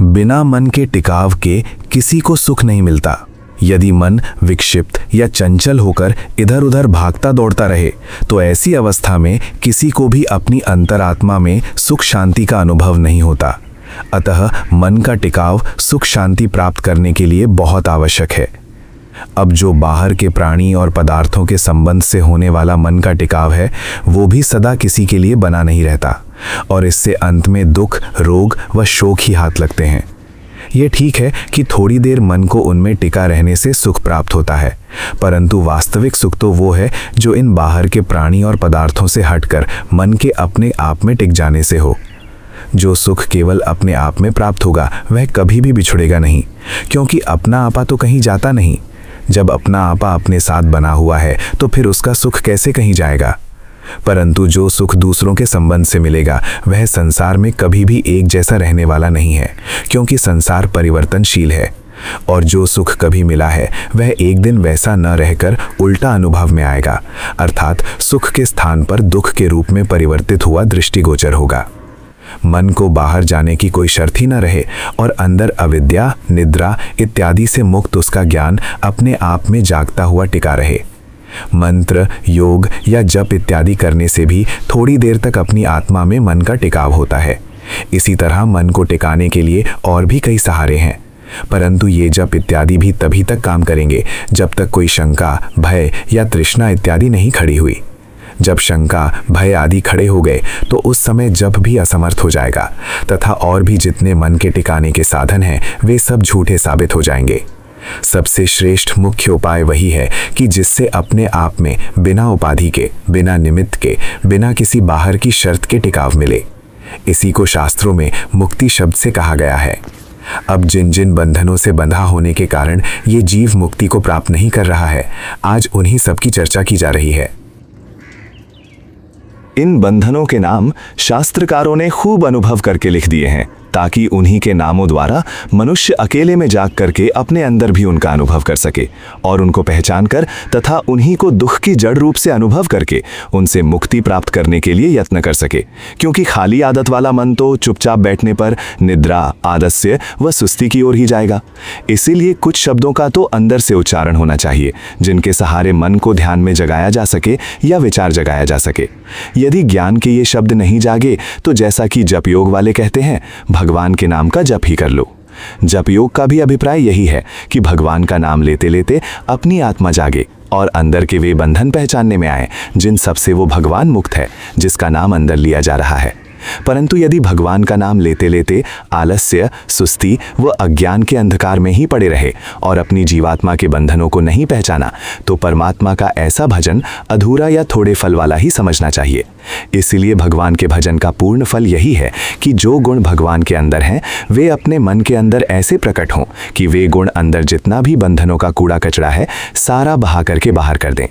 बिना मन के टिकाव के किसी को सुख नहीं मिलता। यदि मन विक्षिप्त या चंचल होकर इधर उधर भागता दौड़ता रहे तो ऐसी अवस्था में किसी को भी अपनी अंतरात्मा में सुख शांति का अनुभव नहीं होता। अतः मन का टिकाव सुख शांति प्राप्त करने के लिए बहुत आवश्यक है। अब जो बाहर के प्राणी और पदार्थों के संबंध से होने वाला मन का टिकाव है, वो भी सदा किसी के लिए बना नहीं रहता और इससे अंत में दुख, रोग व शोक ही हाथ लगते हैं। ये ठीक है कि थोड़ी देर मन को उनमें टिका रहने से सुख प्राप्त होता है, परंतु वास्तविक सुख तो वो है जो इन बाहर के प्राणी और पदार्थों से हटकर मन के अपने आप में टिक जाने से हो। जो सुख केवल अपने आप में प्राप्त होगा वह कभी भी बिछुड़ेगा नहीं, क्योंकि अपना आपा तो कहीं जाता नहीं। जब अपना आपा अपने साथ बना हुआ है तो फिर उसका सुख कैसे कहीं जाएगा। परंतु जो सुख दूसरों के संबंध से मिलेगा वह संसार में कभी भी एक जैसा रहने वाला नहीं है, क्योंकि संसार परिवर्तनशील है। और जो सुख कभी मिला है वह एक दिन वैसा न रहकर उल्टा अनुभव में आएगा, अर्थात सुख के स्थान पर दुख के रूप में परिवर्तित हुआ दृष्टिगोचर होगा। मन को बाहर जाने की कोई शर्त ही न रहे और अंदर अविद्या, निद्रा इत्यादि से मुक्त उसका ज्ञान अपने आप में जागता हुआ टिका रहे। मंत्र, योग या जप इत्यादि करने से भी थोड़ी देर तक अपनी आत्मा में मन का टिकाव होता है। इसी तरह मन को टिकाने के लिए और भी कई सहारे हैं, परंतु ये जप इत्यादि भी तभी तक काम करेंगे जब तक कोई शंका, भय या तृष्णा इत्यादि नहीं खड़ी हुई। जब शंका, भय आदि खड़े हो गए तो उस समय जप भी असमर्थ हो जाएगा तथा और भी जितने मन के टिकाने के साधन हैं वे सब झूठे साबित हो जाएंगे। सबसे श्रेष्ठ मुख्य उपाय वही है कि जिससे अपने आप में बिना उपाधि के, बिना निमित्त के, बिना किसी बाहर की शर्त के टिकाव मिले। इसी को शास्त्रों में मुक्ति शब्द से कहा गया है। अब जिन जिन बंधनों से बंधा होने के कारण ये जीव मुक्ति को प्राप्त नहीं कर रहा है, आज उन्हीं सब की चर्चा की जा रही है। इन बंधनों के नाम शास्त्रकारों ने खूब अनुभव करके लिख दिए हैं, ताकि उन्हीं के नामों द्वारा मनुष्य अकेले में जाग करके अपने अंदर भी उनका अनुभव कर सके और उनको पहचान कर तथा उन्हीं को दुख की जड़ रूप से अनुभव करके उनसे मुक्ति प्राप्त करने के लिए यत्न कर सके। क्योंकि खाली आदत वाला मन तो चुपचाप बैठने पर निद्रा, आलस्य व सुस्ती की ओर ही जाएगा। इसीलिए कुछ शब्दों का तो अंदर से उच्चारण होना चाहिए, जिनके सहारे मन को ध्यान में जगाया जा सके या विचार जगाया जा सके। यदि ज्ञान के ये शब्द नहीं जागे तो जैसा कि जप योग वाले कहते हैं, भगवान के नाम का जप ही कर लो। जप योग का भी अभिप्राय यही है कि भगवान का नाम लेते लेते अपनी आत्मा जागे और अंदर के वे बंधन पहचानने में आए जिन सबसे वो भगवान मुक्त है, जिसका नाम अंदर लिया जा रहा है। परंतु यदि भगवान का नाम लेते लेते आलस्य, सुस्ती व अज्ञान के अंधकार में ही पड़े रहे और अपनी जीवात्मा के बंधनों को नहीं पहचाना तो परमात्मा का ऐसा भजन अधूरा या थोड़े फल वाला ही समझना चाहिए। इसलिए भगवान के भजन का पूर्ण फल यही है कि जो गुण भगवान के अंदर हैं वे अपने मन के अंदर ऐसे प्रकट हों कि वे गुण अंदर जितना भी बंधनों का कूड़ा कचरा है सारा बहा करके बाहर कर दें।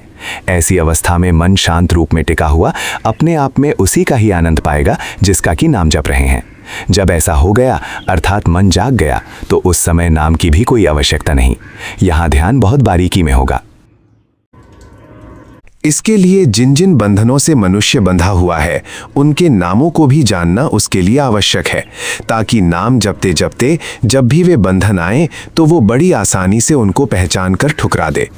ऐसी अवस्था में मन शांत रूप में टिका हुआ अपने आप में उसी का ही आनंद पाएगा जिसका कि नाम जप रहे हैं। जब ऐसा हो गया अर्थात मन जाग गया तो उस समय नाम की भी कोई आवश्यकता नहीं। यहाँ ध्यान बहुत बारीकी में होगा। इसके लिए जिन जिन बंधनों से मनुष्य बंधा हुआ है उनके नामों को भी जानना उसके लिए आवश्यक है, ताकि नाम जपते जपते जब भी वे बंधन आए तो वो बड़ी आसानी से उनको पहचान कर ठुकरा दे।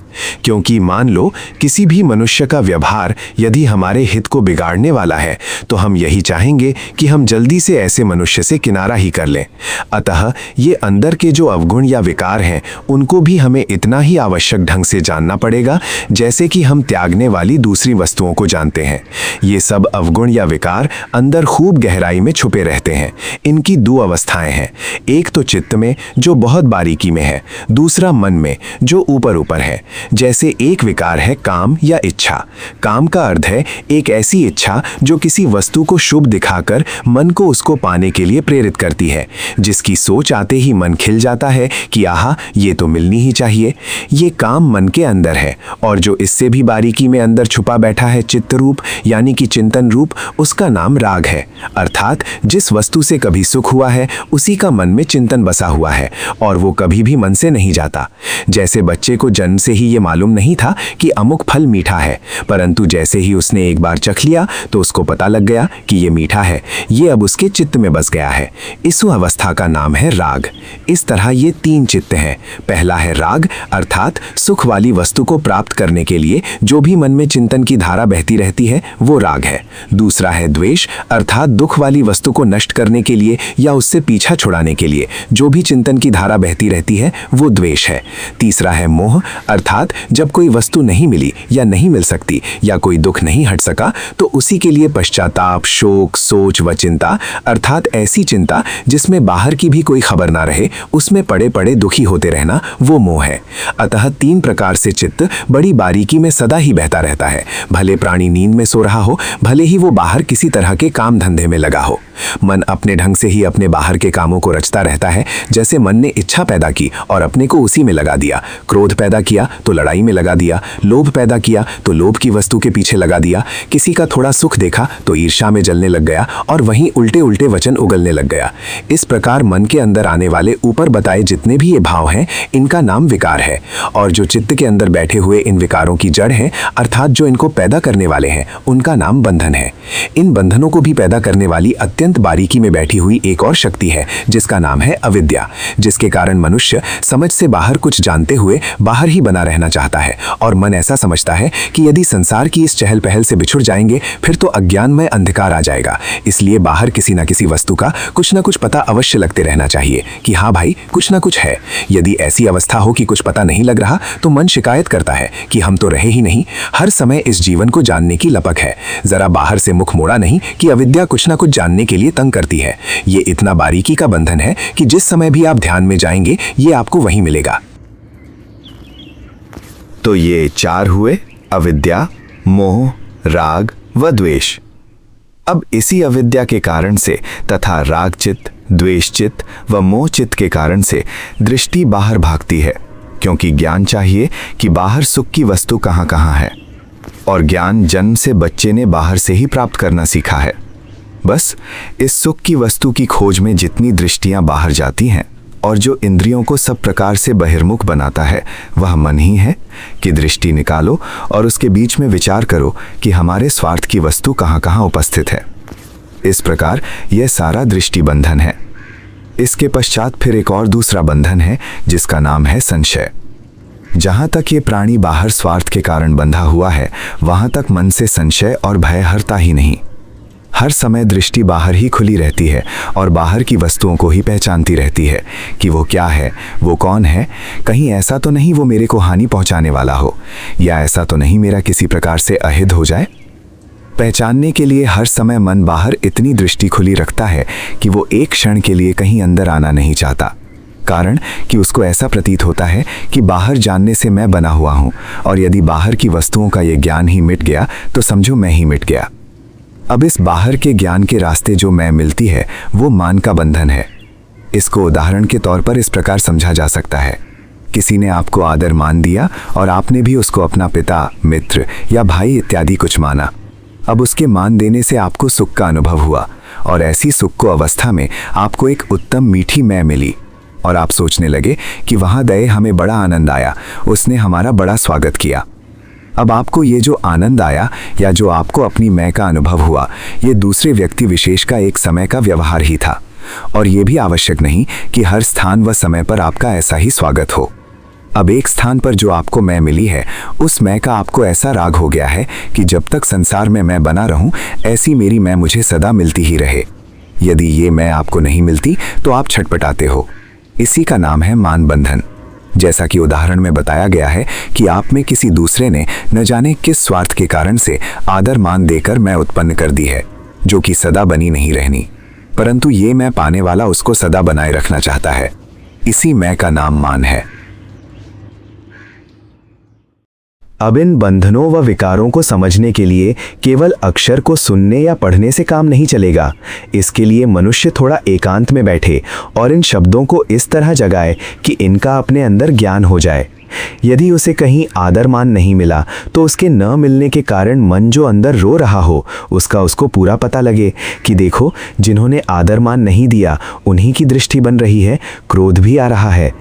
क्योंकि मान लो किसी भी मनुष्य का व्यवहार यदि हमारे हित को बिगाड़ने वाला है तो हम यही चाहेंगे कि हम जल्दी से ऐसे मनुष्य से किनारा ही कर लें। अतः ये अंदर के जो अवगुण या विकार हैं उनको भी हमें इतना ही आवश्यक ढंग से जानना पड़ेगा जैसे कि हम त्यागने वाली दूसरी वस्तुओं को जानते हैं। ये सब अवगुण या विकार अंदर खूब गहराई में छुपे रहते हैं। इनकी दो अवस्थाएं हैं, एक तो चित्त में जो बहुत बारीकी में है, दूसरा मन में जो ऊपर ऊपर है। जैसे एक विकार है काम या इच्छा। काम का अर्थ है एक ऐसी इच्छा जो किसी वस्तु को शुभ दिखाकर मन को उसको पाने के लिए प्रेरित करती है, जिसकी सोच आते ही मन खिल जाता है कि आहा ये तो मिलनी ही चाहिए। ये काम मन के अंदर है। और जो इससे भी बारीकी में अंदर छुपा बैठा है चित्त रूप यानी कि चिंतन रूप, उसका नाम राग है। अर्थात जिस वस्तु से कभी सुख हुआ है उसी का मन में चिंतन बसा हुआ है और वो कभी भी मन से नहीं जाता। जैसे बच्चे को जन्म से ही ये मालूम नहीं था कि अमुक फल मीठा है, परंतु जैसे ही उसने एक बार चख लिया तो उसको पता लग गया कि ये मीठा है, ये अब उसके चित्त में बस गया है। इस अवस्था का नाम है राग। इस तरह ये 3 चित्त हैं। पहला है राग, अर्थात सुख वाली वस्तु को प्राप्त करने के लिए जो भी मन में चिंतन की धारा बहती रहती है वो राग है। दूसरा है द्वेष, अर्थात दुख वाली वस्तु को नष्ट करने के लिए या उससे पीछा छुड़ाने के लिए जो भी चिंतन की धारा बहती रहती है वो द्वेष है। तीसरा है मोह, अर्थात जब कोई वस्तु नहीं मिली या नहीं मिल सकती या कोई दुख नहीं हट सका तो उसी के लिए पश्चाताप, शोक, सोच व चिंता, अर्थात ऐसी चिंता जिसमें बाहर की भी कोई खबर ना रहे, उसमें पड़े पड़े दुखी होते रहना, वो मोह है। अतः 3 प्रकार से चित्त बड़ी बारीकी में सदा ही बहता रहता है। भले प्राणी नींद में सो रहा हो, भले ही वो बाहर किसी तरह के काम धंधे में लगा हो, मन अपने ढंग से ही अपने बाहर के कामों को रचता रहता है। जैसे मन ने इच्छा पैदा की और अपने को उसी में लगा दिया, क्रोध पैदा किया तो लड़ाई में लगा दिया, लोभ पैदा किया तो लोभ की वस्तु के पीछे लगा दिया, किसी का थोड़ा सुख देखा तो ईर्ष्या में जलने लग गया और वहीं उल्टे उल्टे वचन उगलने लग गया। इस प्रकार मन के अंदर आने वाले ऊपर बताए जितने भी ये भाव हैं, इनका नाम विकार है। और जो चित्त के अंदर बैठे हुए इन विकारों की जड़ हैं, अर्थात जो इनको पैदा करने वाले हैं, उनका नाम बंधन है। इन बंधनों को भी पैदा करने वाली अत्यंत बारीकी में बैठी हुई एक और शक्ति है जिसका नाम है अविद्या, जिसके कारण मनुष्य समझ से बाहर कुछ जानते हुए बाहर ही बना रहना चाहता है और मन ऐसा समझता है कि यदि संसार की इस चहल पहल से बिछुड़ जाएंगे फिर तो अज्ञान में अंधकार आ जाएगा। इसलिए बाहर किसी न किसी वस्तु का कुछ न कुछ पता अवश्य लगते रहना चाहिए कि हाँ भाई कुछ न कुछ है। यदि ऐसी अवस्था हो कि कुछ पता नहीं लग रहा तो मन शिकायत करता है कि हम तो रहे ही नहीं, हर समय इस जीवन को जानने की लपक है, जरा बाहर से मुख मोड़ा नहीं कि अविद्या कुछ न कुछ जानने के लिए तंग करती है। ये इतना बारीकी का बंधन है कि जिस समय भी आप ध्यान में जाएंगे ये आपको वहीं मिलेगा। तो ये 4 हुए, अविद्या, मोह, राग व द्वेष। अब इसी अविद्या के कारण से तथा राग चित्त, द्वेष चित्त व मोह चित्त के कारण से दृष्टि बाहर भागती है, क्योंकि ज्ञान चाहिए कि बाहर सुख की वस्तु कहाँ कहाँ है, और ज्ञान जन्म से बच्चे ने बाहर से ही प्राप्त करना सीखा है। बस इस सुख की वस्तु की खोज में जितनी दृष्टियां बाहर जाती हैं और जो इंद्रियों को सब प्रकार से बहिर्मुख बनाता है वह मन ही है कि दृष्टि निकालो और उसके बीच में विचार करो कि हमारे स्वार्थ की वस्तु कहाँ कहाँ उपस्थित है। इस प्रकार यह सारा दृष्टि बंधन है। इसके पश्चात फिर एक और दूसरा बंधन है जिसका नाम है संशय। जहाँ तक ये प्राणी बाहर स्वार्थ के कारण बंधा हुआ है वहाँ तक मन से संशय और भय हरता ही नहीं। हर समय दृष्टि बाहर ही खुली रहती है और बाहर की वस्तुओं को ही पहचानती रहती है कि वो क्या है, वो कौन है, कहीं ऐसा तो नहीं वो मेरे को हानि पहुंचाने वाला हो, या ऐसा तो नहीं मेरा किसी प्रकार से अहित हो जाए। पहचानने के लिए हर समय मन बाहर इतनी दृष्टि खुली रखता है कि वो एक क्षण के लिए कहीं अंदर आना नहीं चाहता, कारण कि उसको ऐसा प्रतीत होता है कि बाहर जानने से मैं बना हुआ हूँ और यदि बाहर की वस्तुओं का ये ज्ञान ही मिट गया तो समझो मैं ही मिट गया। अब इस बाहर के ज्ञान के रास्ते जो मैं मिलती है वो मान का बंधन है। इसको उदाहरण के तौर पर इस प्रकार समझा जा सकता है, किसी ने आपको आदर मान दिया और आपने भी उसको अपना पिता, मित्र या भाई इत्यादि कुछ माना। अब उसके मान देने से आपको सुख का अनुभव हुआ और ऐसी सुख को अवस्था में आपको एक उत्तम मीठी मैं मिली और आप सोचने लगे कि वहाँ गए हमें बड़ा आनंद आया, उसने हमारा बड़ा स्वागत किया। अब आपको ये जो आनंद आया या जो आपको अपनी मैं का अनुभव हुआ ये दूसरे व्यक्ति विशेष का एक समय का व्यवहार ही था और ये भी आवश्यक नहीं कि हर स्थान व समय पर आपका ऐसा ही स्वागत हो। अब एक स्थान पर जो आपको मैं मिली है उस मैं का आपको ऐसा राग हो गया है कि जब तक संसार में मैं बना रहूं ऐसी मेरी मैं मुझे सदा मिलती ही रहे। यदि ये मैं आपको नहीं मिलती तो आप छटपटाते हो। इसी का नाम है मान बंधन। जैसा कि उदाहरण में बताया गया है कि आप में किसी दूसरे ने न जाने किस स्वार्थ के कारण से आदर मान देकर मैं उत्पन्न कर दी है जो कि सदा बनी नहीं रहनी, परंतु ये मैं पाने वाला उसको सदा बनाए रखना चाहता है। इसी मैं का नाम मान है। अब इन बंधनों व विकारों को समझने के लिए केवल अक्षर को सुनने या पढ़ने से काम नहीं चलेगा। इसके लिए मनुष्य थोड़ा एकांत में बैठे और इन शब्दों को इस तरह जगाए कि इनका अपने अंदर ज्ञान हो जाए। यदि उसे कहीं आदर मान नहीं मिला तो उसके न मिलने के कारण मन जो अंदर रो रहा हो उसका उसको पूरा पता लगे कि देखो, जिन्होंने आदर मान नहीं दिया उन्हीं की दृष्टि बन रही है, क्रोध भी आ रहा है।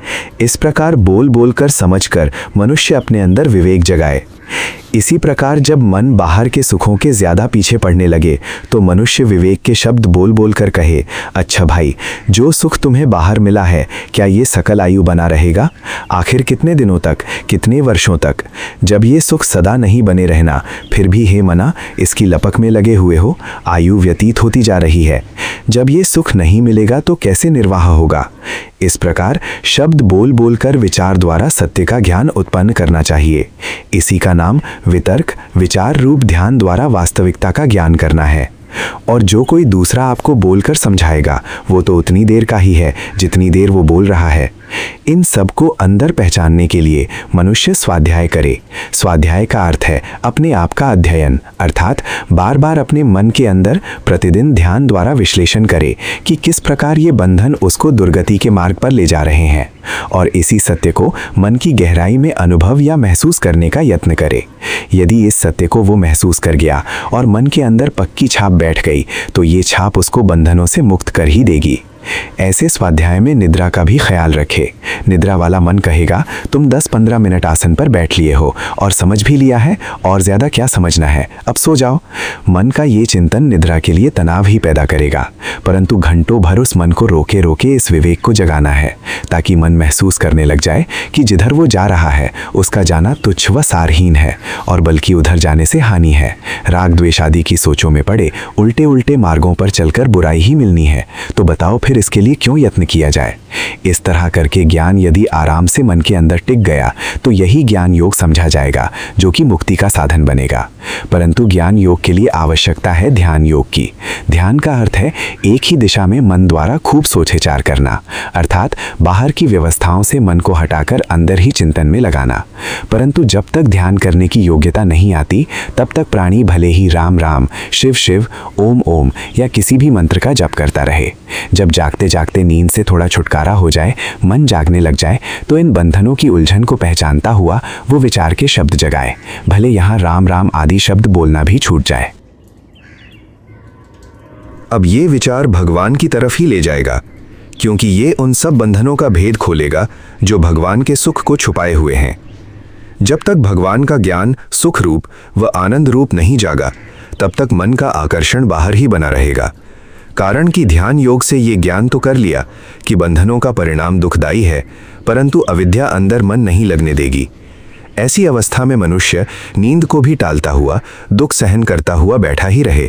इस प्रकार बोल बोल कर समझ कर मनुष्य अपने अंदर विवेक जगाए। इसी प्रकार जब मन बाहर के सुखों के ज्यादा पीछे पड़ने लगे तो मनुष्य विवेक के शब्द बोल बोल कर कहे, अच्छा भाई, जो सुख तुम्हें बाहर मिला है क्या ये सकल आयु बना रहेगा? आखिर कितने दिनों तक, कितने वर्षों तक? जब ये सुख सदा नहीं बने रहना, फिर भी हे मना इसकी लपक में लगे हुए हो, आयु व्यतीत होती जा रही है। जब ये सुख नहीं मिलेगा तो कैसे निर्वाह होगा? इस प्रकार शब्द बोल बोल कर विचार द्वारा सत्य का ज्ञान उत्पन्न करना चाहिए। इसी का नाम वितर्क, विचार रूप ध्यान द्वारा वास्तविकता का ज्ञान करना है। और जो कोई दूसरा आपको बोलकर समझाएगा वो तो उतनी देर का ही है जितनी देर वो बोल रहा है। इन सब को अंदर पहचानने के लिए मनुष्य स्वाध्याय करे। स्वाध्याय का अर्थ है अपने आप का अध्ययन, अर्थात बार बार अपने मन के अंदर प्रतिदिन ध्यान द्वारा विश्लेषण करे कि किस प्रकार ये बंधन उसको दुर्गति के मार्ग पर ले जा रहे हैं, और इसी सत्य को मन की गहराई में अनुभव या महसूस करने का यत्न करे। यदि इस सत्य को वो महसूस कर गया और मन के अंदर पक्की छाप बैठ गई तो ये छाप उसको बंधनों से मुक्त कर ही देगी। ऐसे स्वाध्याय में निद्रा का भी ख्याल रखे। निद्रा वाला मन कहेगा, तुम 10-15 मिनट आसन पर बैठ लिए हो और समझ भी लिया है, और ज़्यादा क्या समझना है, अब सो जाओ। मन का ये चिंतन निद्रा के लिए तनाव ही पैदा करेगा, परंतु घंटों भर उस मन को रोके रोके इस विवेक को जगाना है, ताकि मन महसूस करने लग जाए कि जिधर वो जा रहा है उसका जाना तुच्छ व सारहीन है, और बल्कि उधर जाने से हानि है। राग द्वेष आदि की सोचों में पड़े उल्टे उल्टे मार्गों पर चलकर बुराई ही मिलनी है, तो बताओ फिर इसके लिए क्यों यत्न किया जाए? इस तरह करके ज्ञान यदि आराम से मन के अंदर टिक गया तो यही ज्ञान योग समझा जाएगा, जो कि मुक्ति का साधन बनेगा। परंतु ज्ञान योग के लिए आवश्यकता है ध्यान योग की। ध्यान का अर्थ है एक ही दिशा में मन द्वारा खूब सोच विचार करना, अर्थात बाहर की व्यवस्थाओं से मन को हटाकर अंदर ही चिंतन में लगाना। परंतु जब तक ध्यान करने की योग्यता नहीं आती तब तक प्राणी भले ही राम राम, शिव शिव, ओम ओम या किसी भी मंत्र का जप करता रहे। जब जागते जागते नींद से थोड़ा छुटकारा हो जाए, मन जागने लग जाए, तो इन बंधनों की उलझन को पहचानता हुआ वो विचार के शब्द जगाए, भले यहाँ राम राम आदि शब्द बोलना भी छूट जाए। अब ये विचार भगवान की तरफ ही ले जाएगा, क्योंकि ये उन सब बंधनों का भेद खोलेगा जो भगवान के सुख को छुपाए हुए हैं। जब तक भगवान का ज्ञान सुख रूप व आनंद रूप नहीं जागा, तब तक मन का आकर्षण बाहर ही बना रहेगा। कारण कि ध्यान योग से ये ज्ञान तो कर लिया कि बंधनों का परिणाम दुखदाई है, परंतु अविद्या अंदर मन नहीं लगने देगी। ऐसी अवस्था में मनुष्य नींद को भी टालता हुआ, दुख सहन करता हुआ बैठा ही रहे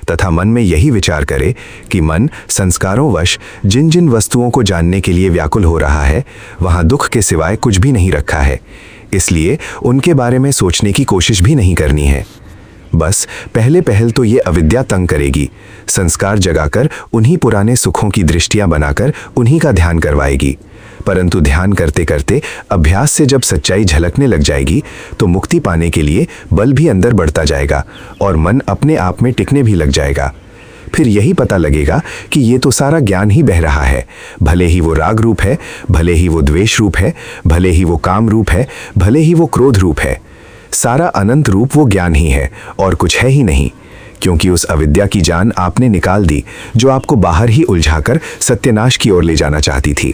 तथा मन में यही विचार करे कि मन संस्कारों वश जिन जिन वस्तुओं को जानने के लिए व्याकुल हो रहा है, वहां दुख के सिवाय कुछ भी नहीं रखा है, इसलिए उनके बारे में सोचने की कोशिश भी नहीं करनी है। बस पहले पहल तो ये अविद्या तंग करेगी, संस्कार जगाकर उन्हीं पुराने सुखों की दृष्टियां बनाकर उन्हीं का ध्यान करवाएगी। परंतु ध्यान करते करते अभ्यास से जब सच्चाई झलकने लग जाएगी तो मुक्ति पाने के लिए बल भी अंदर बढ़ता जाएगा और मन अपने आप में टिकने भी लग जाएगा। फिर यही पता लगेगा कि ये तो सारा ज्ञान ही बह रहा है, भले ही वो राग रूप है, भले ही वो द्वेष रूप है, भले ही वो काम रूप है, भले ही वो क्रोध रूप है। सारा अनंत रूप वो ज्ञान ही है और कुछ है ही नहीं, क्योंकि उस अविद्या की जान आपने निकाल दी जो आपको बाहर ही उलझाकर सत्यानाश की ओर ले जाना चाहती थी।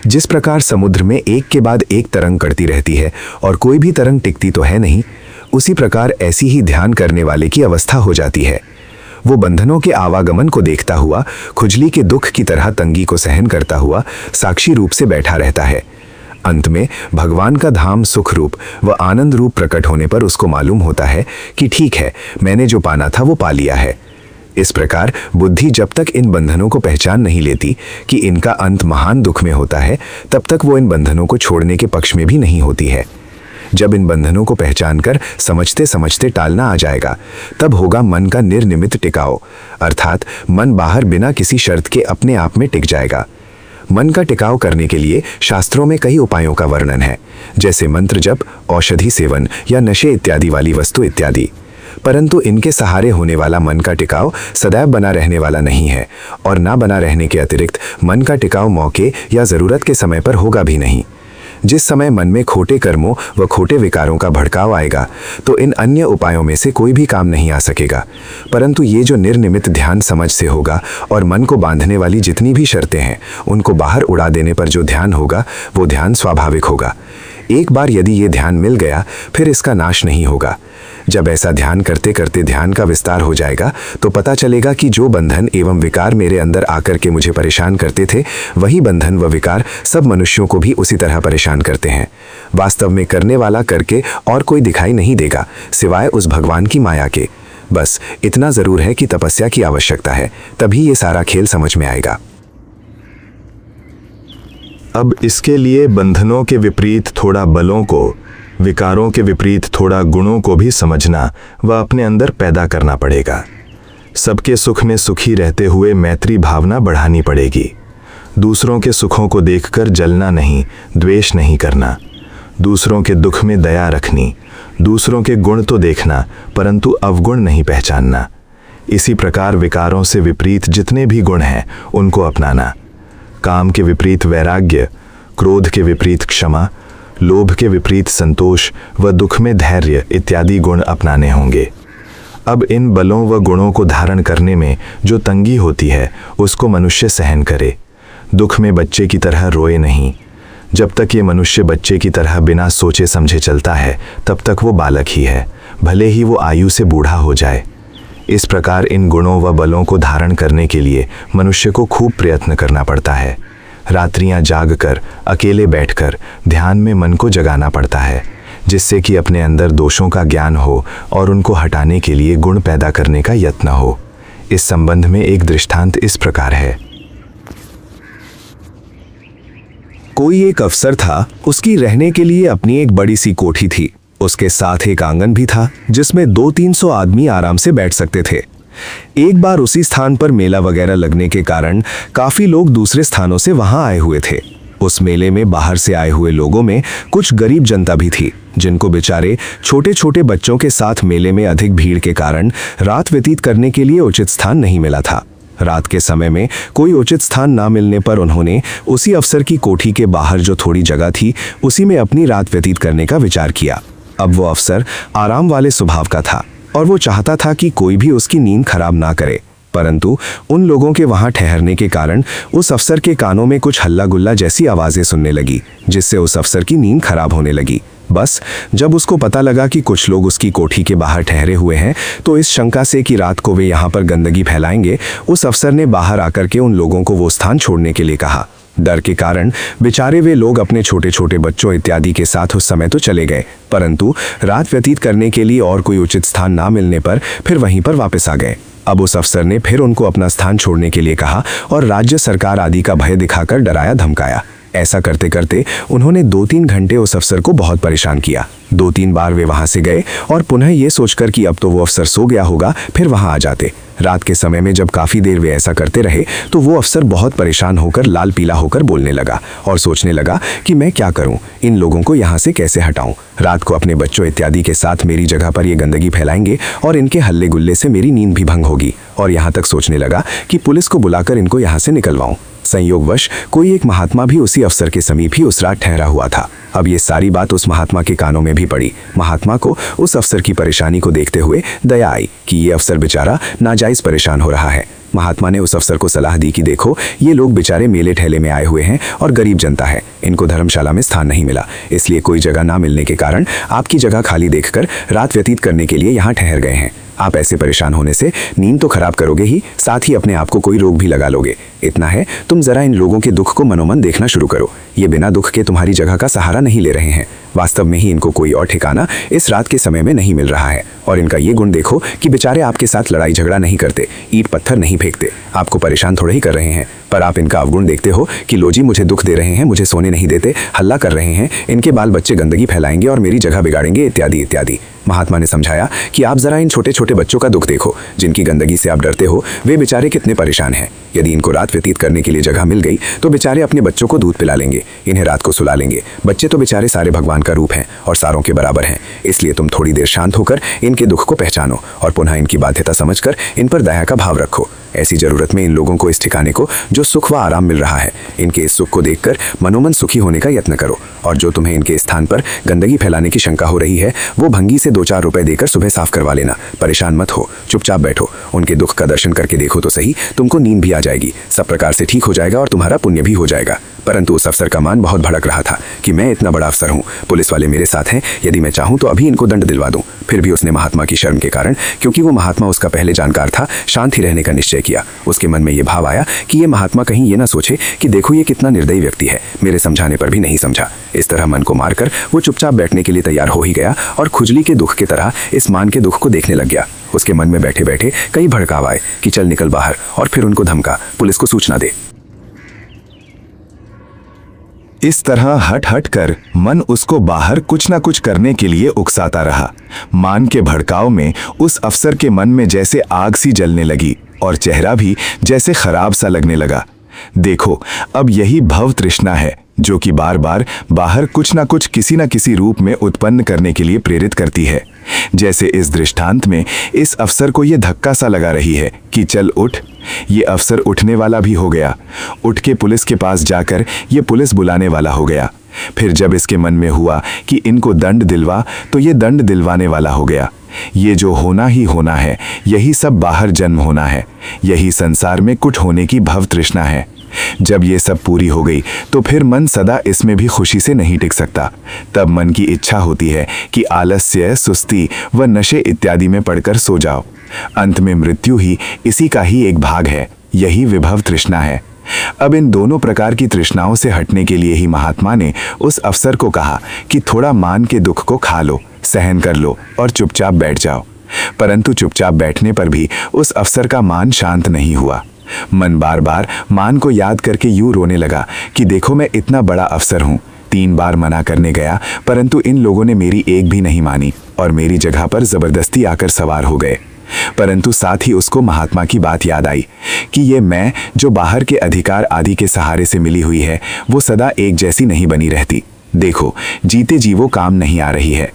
जिस प्रकार समुद्र में एक के बाद एक तरंग करती रहती है और कोई भी तरंग टिकती तो है नहीं, उसी प्रकार ऐसी ही ध्यान करने वाले की अवस्था हो जाती है। वो बंधनों के आवागमन को देखता हुआ, खुजली के दुख की तरह तंगी को सहन करता हुआ साक्षी रूप से बैठा रहता है। अंत में भगवान का धाम सुख रूप व आनंद रूप प्रकट होने पर उसको मालूम होता है कि ठीक है, मैंने जो पाना था वो पा लिया है। इस प्रकार बुद्धि जब तक इन बंधनों को पहचान नहीं लेती कि इनका अंत महान दुख में होता है, तब तक वो इन बंधनों को छोड़ने के पक्ष में भी नहीं होती है। जब इन बंधनों को पहचानकर समझते समझते टालना आ जाएगा, तब होगा मन का निर्निमित टिकाव, अर्थात मन बाहर बिना किसी शर्त के अपने आप में टिक जाएगा। मन का टिकाव करने के लिए शास्त्रों में कई उपायों का वर्णन है, जैसे मंत्र जप, औषधि सेवन या नशे इत्यादि वाली वस्तु इत्यादि। परंतु इनके सहारे होने वाला मन का टिकाव सदैव बना रहने वाला नहीं है, और ना बना रहने के अतिरिक्त मन का टिकाव मौके या ज़रूरत के समय पर होगा भी नहीं। जिस समय मन में खोटे कर्मों व खोटे विकारों का भड़काव आएगा तो इन अन्य उपायों में से कोई भी काम नहीं आ सकेगा। परंतु ये जो निर्निमित ध्यान समझ से होगा और मन को बांधने वाली जितनी भी शर्तें हैं उनको बाहर उड़ा देने पर जो ध्यान होगा वो ध्यान स्वाभाविक होगा। एक बार यदि ये ध्यान मिल गया फिर इसका नाश नहीं होगा। जब ऐसा ध्यान करते करते ध्यान का विस्तार हो जाएगा तो पता चलेगा कि जो बंधन एवं विकार मेरे अंदर आकर के मुझे परेशान करते थे वही बंधन व विकार सब मनुष्यों को भी उसी तरह परेशान करते हैं। वास्तव में करने वाला करके और कोई दिखाई नहीं देगा सिवाय उस भगवान की माया के। बस इतना जरूर है कि तपस्या की आवश्यकता है, तभी ये सारा खेल समझ में आएगा। अब इसके लिए बंधनों के विपरीत थोड़ा बलों को, विकारों के विपरीत थोड़ा गुणों को भी समझना व अपने अंदर पैदा करना पड़ेगा। सबके सुख में सुखी रहते हुए मैत्री भावना बढ़ानी पड़ेगी। दूसरों के सुखों को देखकर जलना नहीं, द्वेष नहीं करना। दूसरों के दुख में दया रखनी। दूसरों के गुण तो देखना परंतु अवगुण नहीं पहचानना। इसी प्रकार विकारों से विपरीत जितने भी गुण हैं उनको अपनाना। काम के विपरीत वैराग्य, क्रोध के विपरीत क्षमा, लोभ के विपरीत संतोष व दुख में धैर्य इत्यादि गुण अपनाने होंगे। अब इन बलों व गुणों को धारण करने में जो तंगी होती है उसको मनुष्य सहन करे। दुख में बच्चे की तरह रोए नहीं। जब तक ये मनुष्य बच्चे की तरह बिना सोचे समझे चलता है तब तक वो बालक ही है, भले ही वो आयु से बूढ़ा हो जाए। इस प्रकार इन गुणों व बलों को धारण करने के लिए मनुष्य को खूब प्रयत्न करना पड़ता है। रात्रियां जागकर, अकेले बैठकर ध्यान में मन को जगाना पड़ता है, जिससे कि अपने अंदर दोषों का ज्ञान हो और उनको हटाने के लिए गुण पैदा करने का यत्न हो। इस संबंध में एक दृष्टांत इस प्रकार है। कोई एक अफसर था, उसकी रहने के लिए अपनी एक बड़ी सी कोठी थी। उसके साथ एक आंगन भी था जिसमें 200-300 आदमी आराम से बैठ सकते थे। एक बार उसी स्थान पर मेला वगैरह लगने के कारण काफी लोग दूसरे स्थानों से वहां आए हुए थे। उस मेले में बाहर से आए हुए लोगों में कुछ गरीब जनता भी थी, जिनको बेचारे छोटे छोटे बच्चों के साथ मेले में अधिक भीड़ के कारण रात व्यतीत करने के लिए उचित स्थान नहीं मिला था। रात के समय में कोई उचित स्थान ना मिलने पर उन्होंने उसी अफसर की कोठी के बाहर जो थोड़ी जगह थी उसी में अपनी रात व्यतीत करने का विचार किया। अब वो अफसर आराम वाले स्वभाव का था और वो चाहता था कि कोई भी उसकी नींद खराब ना करे। परंतु उन लोगों के वहां ठहरने के कारण उस अफसर के कानों में कुछ हल्ला गुल्ला जैसी आवाजें सुनने लगी, जिससे उस अफसर की नींद खराब होने लगी। बस जब उसको पता लगा कि कुछ लोग उसकी कोठी के बाहर ठहरे हुए हैं तो इस शंका से कि रात को वे यहाँ पर गंदगी फैलाएंगे, उस अफसर ने बाहर आकर के उन लोगों को वो स्थान छोड़ने के लिए कहा। डर के कारण बेचारे वे लोग अपने छोटे छोटे बच्चों इत्यादि के साथ उस समय तो चले गए, परंतु रात व्यतीत करने के लिए और कोई उचित स्थान ना मिलने पर फिर वहीं पर वापस आ गए। अब उस अफसर ने फिर उनको अपना स्थान छोड़ने के लिए कहा और राज्य सरकार आदि का भय दिखाकर डराया धमकाया। ऐसा करते करते उन्होंने 2-3 घंटे उस अफसर को बहुत परेशान किया। 2-3 बार वे वहां से गए और पुनः ये सोचकर कि अब तो वो अफसर सो गया होगा फिर वहां आ जाते। रात के समय में जब काफी देर वे ऐसा करते रहे तो वो अफसर बहुत परेशान होकर लाल पीला होकर बोलने लगा और सोचने लगा कि मैं क्या करूं, इन लोगों को यहाँ से कैसे हटाऊं। रात को अपने बच्चों इत्यादि के साथ मेरी जगह पर ये गंदगी फैलाएंगे और इनके हल्ले गुल्ले से मेरी नींद भी भंग होगी। और यहाँ तक सोचने लगा कि पुलिस को बुलाकर इनको यहाँ से निकलवाऊं। संयोगवश कोई एक महात्मा भी उसी अफसर के समीप ही उस रात ठहरा हुआ था। अब ये सारी बात उस महात्मा के कानों में भी पड़ी। महात्मा को उस अफसर की परेशानी को देखते हुए दया आई कि ये अफसर बेचारा नाजायज परेशान हो रहा है। महात्मा ने उस अफसर को सलाह दी कि देखो, ये लोग बेचारे मेले ठेले में आए हुए हैं और गरीब जनता है, इनको धर्मशाला में स्थान नहीं मिला, इसलिए कोई जगह ना मिलने के कारण आपकी जगह खाली देखकर रात व्यतीत करने के लिए यहाँ ठहर गए हैं। आप ऐसे परेशान होने से नींद तो खराब करोगे ही, साथ ही अपने आप को कोई रोग भी लगा लोगे। इतना है, तुम जरा इन लोगों के दुख को मनोमन देखना शुरू करो। ये बिना दुख के तुम्हारी जगह का सहारा नहीं ले रहे हैं। वास्तव में ही इनको कोई और ठिकाना इस रात के समय में नहीं मिल रहा है। और इनका ये गुण देखो कि बेचारे आपके साथ लड़ाई झगड़ा नहीं करते, ईंट पत्थर नहीं फेंकते, आपको परेशान थोड़े ही कर रहे हैं। पर आप इनका अवगुण देखते हो कि लो जी, मुझे दुख दे रहे हैं, मुझे सोने नहीं देते, हल्ला कर रहे हैं, इनके बाल बच्चे गंदगी फैलाएंगे और मेरी जगह बिगाड़ेंगे इत्यादि इत्यादि। महात्मा ने समझाया कि आप जरा इन छोटे छोटे बच्चों का दुख देखो, जिनकी गंदगी से आप डरते हो, वे बेचारे कितने परेशान हैं। यदि इनको रात व्यतीत करने के लिए जगह मिल गई तो बेचारे अपने बच्चों को दूध पिला लेंगे, इन्हें रात को सुला लेंगे। बच्चे तो बेचारे सारे भगवान का रूप हैं और सारों के बराबर हैं, इसलिए तुम थोड़ी देर शांत होकर इनके दुख को पहचानो और पुनः इनकी बाध्यता समझकर इन पर दया का भाव रखो। ऐसी जरूरत में इन लोगों को इस ठिकाने को जो सुख व आराम मिल रहा है, इनके इस सुख को देखकर मनोमन सुखी होने का यत्न करो। और जो तुम्हें इनके स्थान पर गंदगी फैलाने की शंका हो रही है, वो भंगी से 2-4 रुपए देकर सुबह साफ करवा लेना। परेशान मत हो, चुपचाप बैठो, उनके दुख का दर्शन करके देखो तो सही, तुमको नींद भी आ जाएगी, सब प्रकार से ठीक हो जाएगा और तुम्हारा पुण्य भी हो जाएगा। परंतु उस अफसर का मान बहुत भड़क रहा था कि मैं इतना बड़ा अफसर हूँ, पुलिस वाले मेरे साथ हैं, यदि मैं चाहूँ तो अभी इनको दंड दिलवा दूँ। फिर भी उसने महात्मा की शर्म के कारण, क्योंकि वो महात्मा उसका पहले जानकार था, शांत ही रहने का निश्चय किया। उसके मन में ये भाव आया कि ये महात्मा कहीं ये ना सोचे कि देखो ये कितना निर्दयी व्यक्ति है, मेरे समझाने पर भी नहीं समझा। इस तरह मन को मारकर वो चुपचाप बैठने के लिए तैयार हो ही गया और खुजली के दुख की तरह इस मान के दुख को देखने लग गया। उसके मन में बैठे बैठे कई भड़काव आए कि चल निकल बाहर, और फिर उनको धमका, पुलिस को सूचना दे। इस तरह हट हट कर मन उसको बाहर कुछ ना कुछ करने के लिए उकसाता रहा। मान के भड़काव में उस अफसर के मन में जैसे आग सी जलने लगी और चेहरा भी जैसे खराब सा लगने लगा। देखो, अब यही भव तृष्णा है जो कि बार बार बाहर कुछ ना कुछ किसी न किसी रूप में उत्पन्न करने के लिए प्रेरित करती है। जैसे इस दृष्टांत में इस अफसर को यह धक्का सा लगा रही है कि चल उठ। ये अफसर उठने वाला भी हो गया, उठ के पुलिस के पास जाकर ये पुलिस बुलाने वाला हो गया। फिर जब इसके मन में हुआ कि इनको दंड दिलवा, तो ये दंड दिलवाने वाला हो गया। ये जो होना ही होना है, यही सब बाहर जन्म होना है, यही संसार में कुछ होने की भव तृष्णा है। जब ये सब पूरी हो गई तो फिर मन सदा इसमें भी खुशी से नहीं टिक सकता। तब मन की इच्छा होती है कि आलस्य, सुस्ती व नशे इत्यादि में पड़कर सो जाओ। अंत में मृत्यु ही इसी का ही एक भाग है, यही विभव तृष्णा है। अब इन दोनों प्रकार की तृष्णाओं से हटने के लिए ही महात्मा ने उस अफसर को कहा कि थोड़ा मान के दुख को खा लो, सहन कर लो और चुपचाप बैठ जाओ। परंतु चुपचाप बैठने पर भी उस अफसर का मान शांत नहीं हुआ। मन बार बार मान को याद करके यूं रोने लगा कि देखो, मैं इतना बड़ा अफसर हूं, 3 बार मना करने गया, परंतु इन लोगों ने मेरी एक भी नहीं मानी और मेरी जगह पर जबरदस्ती आकर सवार हो गए। परंतु साथ ही उसको महात्मा की बात याद आई कि ये मैं जो बाहर के अधिकार आदि के सहारे से मिली हुई है, वो सदा एक जैसी नहीं बनी रहती। देखो, जीते जी वो काम नहीं आ रही है।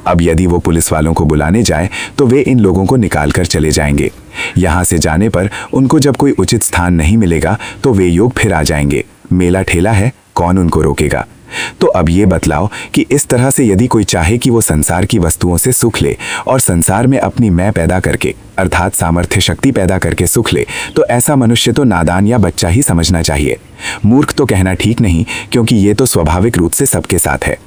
अब यदि वो पुलिस वालों को बुलाने जाए तो वे इन लोगों को निकाल कर चले जाएंगे। यहाँ से जाने पर उनको जब कोई उचित स्थान नहीं मिलेगा तो वे योग फिर आ जाएंगे। मेला ठेला है, कौन उनको रोकेगा? तो अब ये बतलाओ कि इस तरह से यदि कोई चाहे कि वो संसार की वस्तुओं से सुख ले और संसार में अपनी मैं पैदा करके, अर्थात सामर्थ्य शक्ति पैदा करके सुख ले, तो ऐसा मनुष्य तो नादान या बच्चा ही समझना चाहिए। मूर्ख तो कहना ठीक नहीं, क्योंकि ये तो स्वाभाविक रूप से सबके साथ है।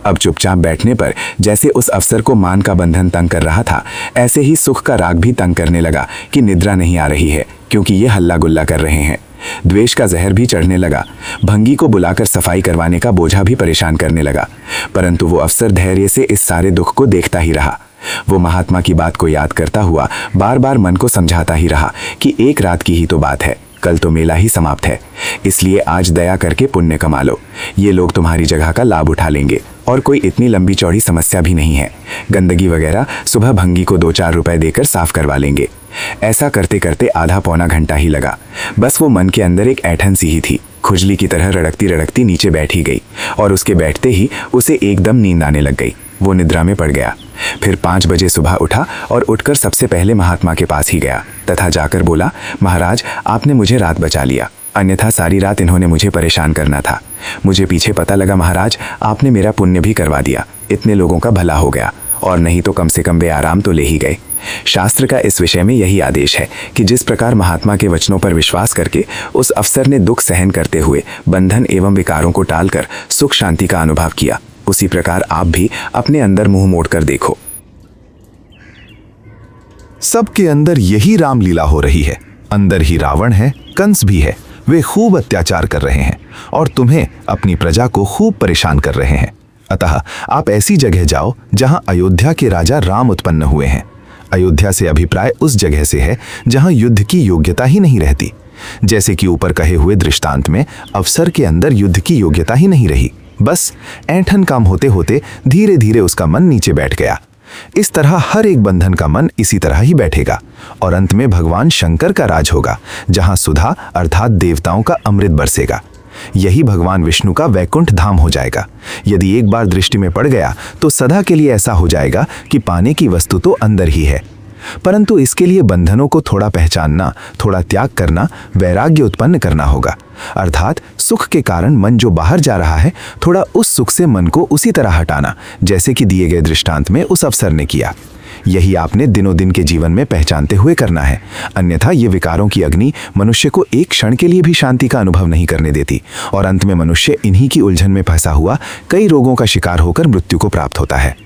अब चुपचाप बैठने पर जैसे उस अफसर को मान का बंधन तंग कर रहा था, ऐसे ही सुख का राग भी तंग करने लगा कि निद्रा नहीं आ रही है, क्योंकि ये हल्ला गुल्ला कर रहे हैं। द्वेष का जहर भी चढ़ने लगा। भंगी को बुलाकर सफाई करवाने का बोझा भी परेशान करने लगा। परंतु वो अफसर धैर्य से इस सारे दुख को देखता ही रहा। वो महात्मा की बात को याद करता हुआ बार बार मन को समझाता ही रहा कि एक रात की ही तो बात है, कल तो मेला ही समाप्त है, इसलिए आज दया करके पुण्य कमा लो। ये लोग तुम्हारी जगह का लाभ उठा लेंगे और कोई इतनी लंबी चौड़ी समस्या भी नहीं है। गंदगी वगैरह सुबह भंगी को 2-4 रुपए देकर साफ करवा लेंगे। ऐसा करते करते आधा पौना घंटा ही लगा। बस वो मन के अंदर एक ऐठन सी ही थी, खुजली की तरह रड़कती रड़कती नीचे बैठ ही गई और उसके बैठते ही उसे एकदम नींद आने लग गई। वो निद्रा में पड़ गया। फिर 5 बजे सुबह उठा और उठकर सबसे पहले महात्मा के पास ही गया तथा जाकर बोला, महाराज, आपने मुझे रात बचा लिया, अन्यथा सारी रात इन्होंने मुझे परेशान करना था। मुझे पीछे पता लगा महाराज, आपने मेरा पुण्य भी करवा दिया, इतने लोगों का भला हो गया, और नहीं तो कम से कम वे आराम तो ले ही गए। शास्त्र का इस विषय में यही आदेश है कि जिस प्रकार महात्मा के वचनों पर विश्वास करके उस अफसर ने दुख सहन करते हुए बंधन एवं विकारों को टालकर सुख शांति का अनुभव किया, उसी प्रकार आप भी अपने अंदर मुंह मोड़कर देखो। सबके अंदर यही रामलीला हो रही है। अंदर ही रावण है, कंस भी है। वे खूब अत्याचार कर रहे हैं और तुम्हें, अपनी प्रजा को खूब परेशान कर रहे हैं। अतः आप ऐसी जगह जाओ जहां अयोध्या के राजा राम उत्पन्न हुए हैं। अयोध्या से अभिप्राय उस जगह से है जहां युद्ध की योग्यता ही नहीं रहती। जैसे कि ऊपर कहे हुए दृष्टांत में अफसर के अंदर युद्ध की योग्यता ही नहीं रही। बस ऐंठन काम होते होते धीरे धीरे उसका मन नीचे बैठ गया। इस तरह हर एक बंधन का मन इसी तरह ही बैठेगा और अंत में भगवान शंकर का राज होगा, जहां सुधा अर्थात देवताओं का अमृत बरसेगा। यही भगवान विष्णु का वैकुंठ धाम हो जाएगा। यदि एक बार दृष्टि में पड़ गया तो सदा के लिए ऐसा हो जाएगा कि पाने की वस्तु तो अंदर ही है। परंतु इसके लिए बंधनों को थोड़ा पहचानना, थोड़ा त्याग करना, वैराग्य उत्पन्न करना होगा। अर्थात सुख के कारण मन जो बाहर जा रहा है, थोड़ा उस सुख से मन को उसी तरह हटाना जैसे कि दिए गए दृष्टांत में उस अफसर ने किया। यही आपने दिनों दिन के जीवन में पहचानते हुए करना है, अन्यथा ये विकारों की अग्नि मनुष्य को एक क्षण के लिए भी शांति का अनुभव नहीं करने देती और अंत में मनुष्य इन्हीं की उलझन में फंसा हुआ कई रोगों का शिकार होकर मृत्यु को प्राप्त होता है।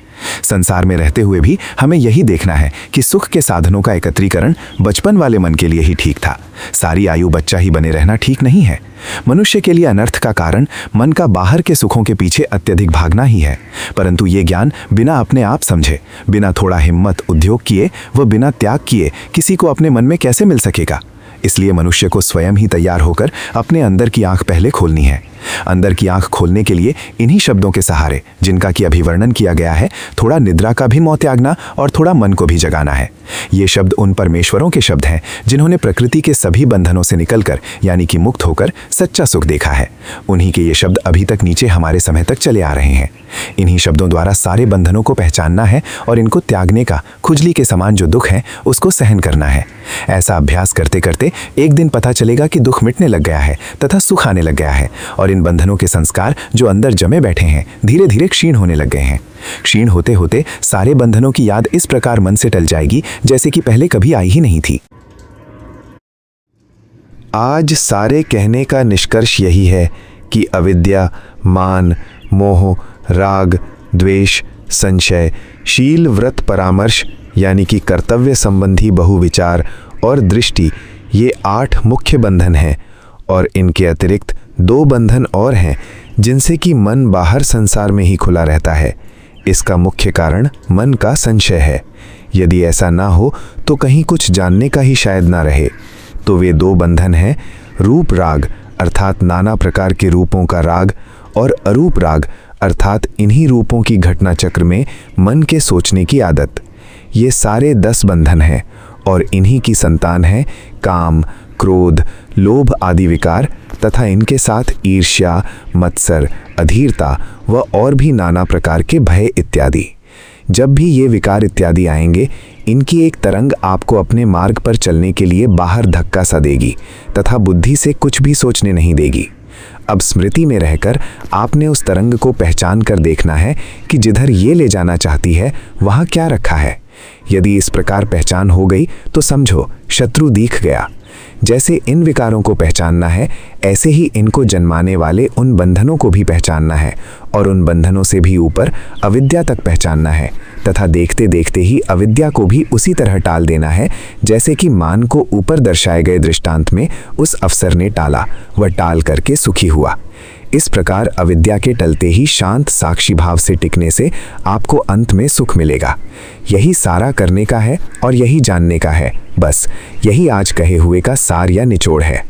संसार में रहते हुए भी हमें यही देखना है कि सुख के साधनों का एकत्रीकरण बचपन वाले मन के लिए ही ठीक था। सारी आयु बच्चा ही बने रहना ठीक नहीं है। मनुष्य के लिए अनर्थ का कारण मन का बाहर के सुखों के पीछे अत्यधिक भागना ही है। परंतु ये ज्ञान बिना अपने आप समझे, बिना थोड़ा हिम्मत उद्योग किए व बिना त्याग किए किसी को अपने मन में कैसे मिल सकेगा। इसलिए मनुष्य को स्वयं ही तैयार होकर अपने अंदर की आंख पहले खोलनी है। अंदर की आंख खोलने के लिए इन्हीं शब्दों के सहारे, जिनका कि अभी वर्णन किया गया है, थोड़ा निद्रा का भी मोह त्यागना और थोड़ा मन को भी जगाना है। ये शब्द उन परमेश्वरों के शब्द हैं जिन्होंने प्रकृति के सभी बंधनों से निकलकर यानी कि मुक्त होकर सच्चा सुख देखा है। उन्हीं के ये शब्द अभी तक नीचे हमारे समय तक चले आ रहे हैं। इन्हीं शब्दों द्वारा सारे बंधनों को पहचानना है और इनको त्यागने का, खुजली के समान जो दुख है उसको सहन करना है। ऐसा अभ्यास करते करते एक दिन पता चलेगा कि दुख मिटने लग गया है तथा सुख आने लग गया है और इन बंधनों के संस्कार जो अंदर जमे बैठे हैं धीरे धीरे क्षीण होने लग गए हैं। क्षीण होते होते सारे बंधनों की याद इस प्रकार मन से टल जाएगी जैसे कि पहले कभी आई ही नहीं थी। आज सारे कहने का निष्कर्ष यही है कि अविद्या, मान, मोह, राग, द्वेष, संशय, शील, व्रत, परामर्श यानी कि कर्तव्य संबंधी बहुविचार और दृष्टि, ये 8 मुख्य बंधन हैं और इनके अतिरिक्त 2 बंधन और हैं जिनसे कि मन बाहर संसार में ही खुला रहता है। इसका मुख्य कारण मन का संशय है। यदि ऐसा ना हो तो कहीं कुछ जानने का ही शायद ना रहे। तो वे 2 बंधन हैं, रूप राग अर्थात नाना प्रकार के रूपों का राग और अरूप राग अर्थात इन्हीं रूपों की घटना चक्र में मन के सोचने की आदत। ये सारे 10 बंधन हैं और इन्हीं की संतान है काम, क्रोध, लोभ आदि विकार तथा इनके साथ ईर्ष्या, मत्सर, अधीरता व और भी नाना प्रकार के भय इत्यादि। जब भी ये विकार इत्यादि आएंगे, इनकी एक तरंग आपको अपने मार्ग पर चलने के लिए बाहर धक्का सा देगी तथा बुद्धि से कुछ भी सोचने नहीं देगी। अब स्मृति में रहकर आपने उस तरंग को पहचान कर देखना है कि जिधर ये ले जाना चाहती है वहाँ क्या रखा है। यदि इस प्रकार पहचान हो गई तो समझो शत्रु दिख गया। जैसे इन विकारों को पहचानना है, ऐसे ही इनको जन्माने वाले उन बंधनों को भी पहचानना है और उन बंधनों से भी ऊपर अविद्या तक पहचानना है तथा देखते देखते ही अविद्या को भी उसी तरह टाल देना है जैसे कि मान को ऊपर दर्शाए गए दृष्टांत में उस अफसर ने टाला व टाल करके सुखी हुआ। इस प्रकार अविद्या के टलते ही शांत साक्षी भाव से टिकने से आपको अंत में सुख मिलेगा। यही सारा करने का है और यही जानने का है। बस यही आज कहे हुए का सार या निचोड़ है।